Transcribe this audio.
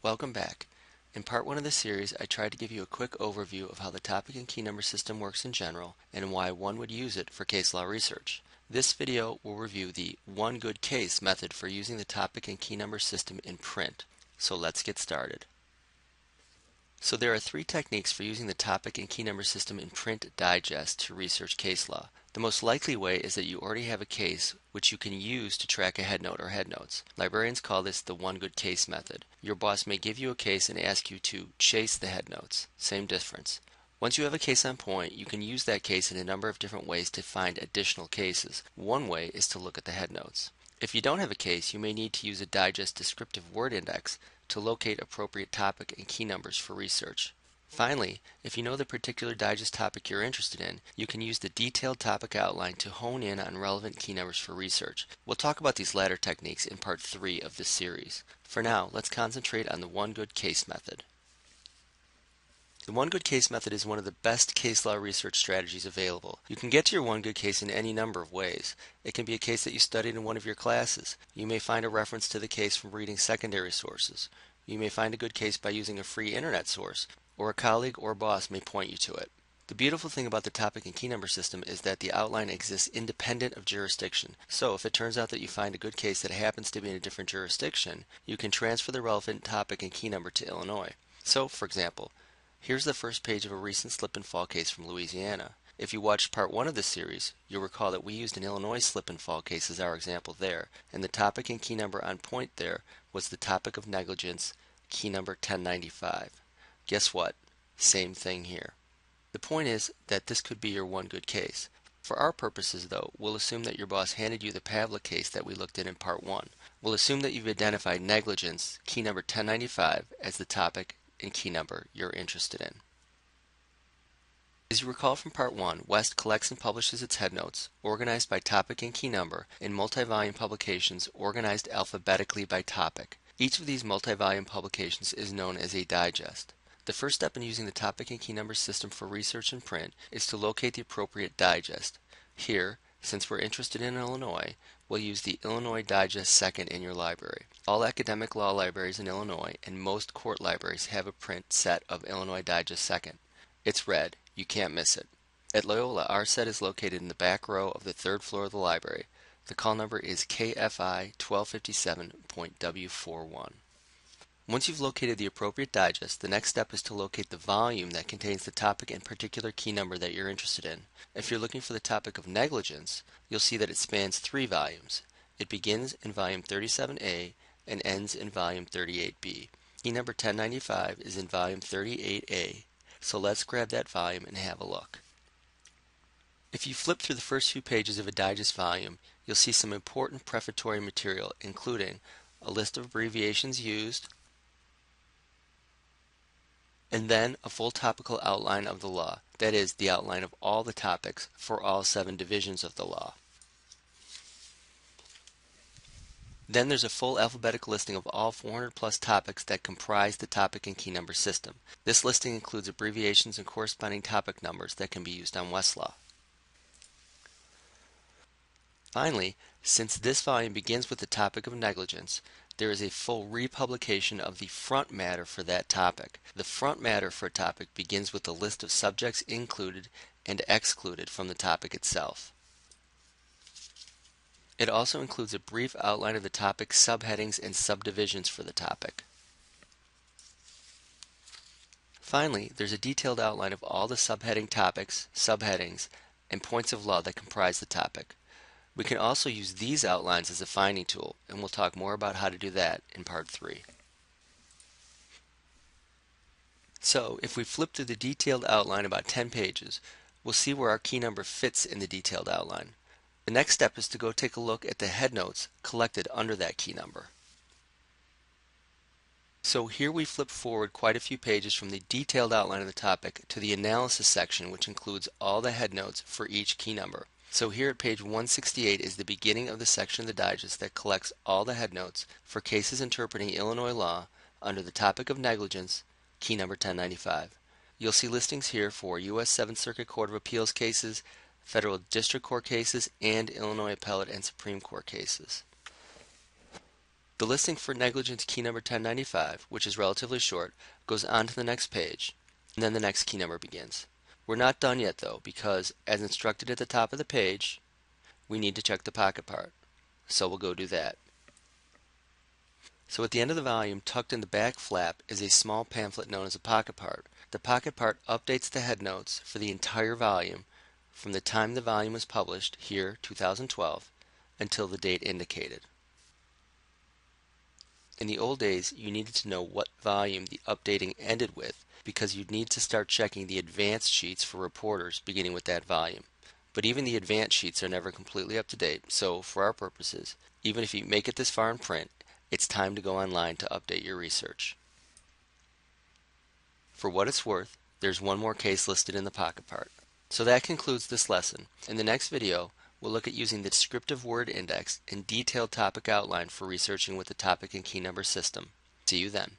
Welcome back. In part 1 of the series, I tried to give you a quick overview of how the topic and key number system works in general and why one would use it for case law research. This video will review the one good case method for using the topic and key number system in print. So let's get started. So there are three techniques for using the topic and key number system in print digest to research case law. The most likely way is that you already have a case which you can use to track a headnote or headnotes. Librarians call this the one good case method. Your boss may give you a case and ask you to chase the headnotes. Same difference. Once you have a case on point, you can use that case in a number of different ways to find additional cases. One way is to look at the headnotes. If you don't have a case, you may need to use a digest descriptive word index to locate appropriate topic and key numbers for research. Finally, if you know the particular digest topic you're interested in, you can use the detailed topic outline to hone in on relevant key numbers for research. We'll talk about these latter techniques in part 3 of this series. For now, let's concentrate on the one good case method. The one good case method is one of the best case law research strategies available. You can get to your one good case in any number of ways. It can be a case that you studied in one of your classes. You may find a reference to the case from reading secondary sources. You may find a good case by using a free internet source, or a colleague or boss may point you to it. The beautiful thing about the topic and key number system is that the outline exists independent of jurisdiction. So if it turns out that you find a good case that happens to be in a different jurisdiction, you can transfer the relevant topic and key number to Illinois. So, for example, here's the first page of a recent slip and fall case from Louisiana. If you watched part 1 of this series, you'll recall that we used an Illinois slip and fall case as our example there, and the topic and key number on point there was the topic of negligence, key number 1095. Guess what? Same thing here. The point is that this could be your one good case. For our purposes though, we'll assume that your boss handed you the Pavlik case that we looked at in part 1. We'll assume that you've identified negligence, key number 1095, as the topic and key number you're interested in. As you recall from part 1, West collects and publishes its headnotes, organized by topic and key number, in multi-volume publications organized alphabetically by topic. Each of these multi-volume publications is known as a digest. The first step in using the topic and key number system for research in print is to locate the appropriate digest. Here, since we're interested in Illinois, we'll use the Illinois Digest Second in your library. All academic law libraries in Illinois and most court libraries have a print set of Illinois Digest Second. It's red. You can't miss it. At Loyola, our set is located in the back row of the third floor of the library. The call number is KFI 1257.W41. Once you've located the appropriate digest, the next step is to locate the volume that contains the topic and particular key number that you're interested in. If you're looking for the topic of negligence, you'll see that it spans 3 volumes. It begins in volume 37A and ends in volume 38B. Key number 1095 is in volume 38A, so let's grab that volume and have a look. If you flip through the first few pages of a digest volume, you'll see some important prefatory material, including a list of abbreviations used, and then a full topical outline of the law, that is, the outline of all the topics for all 7 divisions of the law. Then there's a full alphabetical listing of all 400 plus topics that comprise the topic and key number system. This listing includes abbreviations and corresponding topic numbers that can be used on Westlaw. Finally, since this volume begins with the topic of negligence, there is a full republication of the front matter for that topic. The front matter for a topic begins with a list of subjects included and excluded from the topic itself. It also includes a brief outline of the topic's subheadings and subdivisions for the topic. Finally, there's a detailed outline of all the subheading topics, subheadings, and points of law that comprise the topic. We can also use these outlines as a finding tool, and we'll talk more about how to do that in part 3. So, if we flip through the detailed outline about 10 pages, we'll see where our key number fits in the detailed outline. The next step is to go take a look at the headnotes collected under that key number. So here we flip forward quite a few pages from the detailed outline of the topic to the analysis section, which includes all the headnotes for each key number. So here at page 168 is the beginning of the section of the digest that collects all the headnotes for cases interpreting Illinois law under the topic of negligence, key number 1095. You'll see listings here for U.S. 7th Circuit Court of Appeals cases, Federal District Court cases, and Illinois Appellate and Supreme Court cases. The listing for negligence key number 1095, which is relatively short, goes on to the next page, and then the next key number begins. We're not done yet though, because as instructed at the top of the page, we need to check the pocket part. So we'll go do that. So at the end of the volume, tucked in the back flap, is a small pamphlet known as a pocket part. The pocket part updates the headnotes for the entire volume from the time the volume was published, here 2012, until the date indicated. In the old days, you needed to know what volume the updating ended with because you'd need to start checking the advanced sheets for reporters beginning with that volume. But even the advanced sheets are never completely up to date, so for our purposes, even if you make it this far in print, it's time to go online to update your research. For what it's worth, there's one more case listed in the pocket part. So that concludes this lesson. In the next video, we'll look at using the descriptive word index and detailed topic outline for researching with the topic and key number system. See you then.